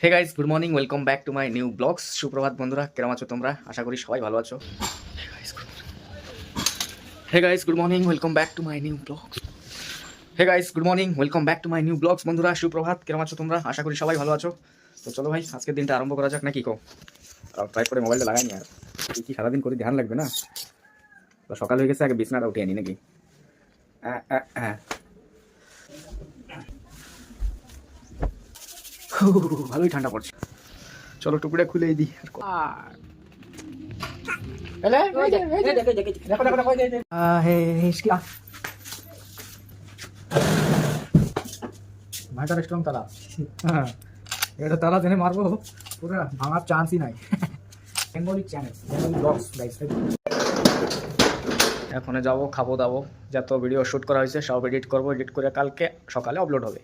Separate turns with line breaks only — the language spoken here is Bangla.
Hey guys, good morning, welcome back to my new blogs. সুপ্রভাত বন্ধুরা, কেমন আছো তোমরা? আশা করি সবাই ভালো আছো। Hey guys, good morning, welcome back to my new blogs. Hey guys, good morning, welcome back to my new blogs. বন্ধুরা সুপ্রভাত, কেমন আছো তোমরা? আশা করি সবাই ভালো আছো। তো চলো ভাই, আজকের দিনটা আরম্ভ করা যাক নাকি কো? ট্রাই করে মোবাইলটা লাগাই নি আর কি সারাদিন করে ধ্যান লাগবে না। তো সকাল হয়ে গেছে, আগে বিছনাটা উঠে আনি নাকি। ভালোই ঠান্ডা পড়ছে। চলো টুকুটা খুলেই দিই। ভাইটার স্ট্রং তালা, এটা তালা জেনে মারবো, পুরো ভাঙার চান্সই নাই। Bengali channel, Bengali blogs guys. এখন যাবো, খাবো দাবো, যত ভিডিও শ্যুট করা হয়েছে সব এডিট করবো, এডিট করে কালকে সকালে আপলোড হবে।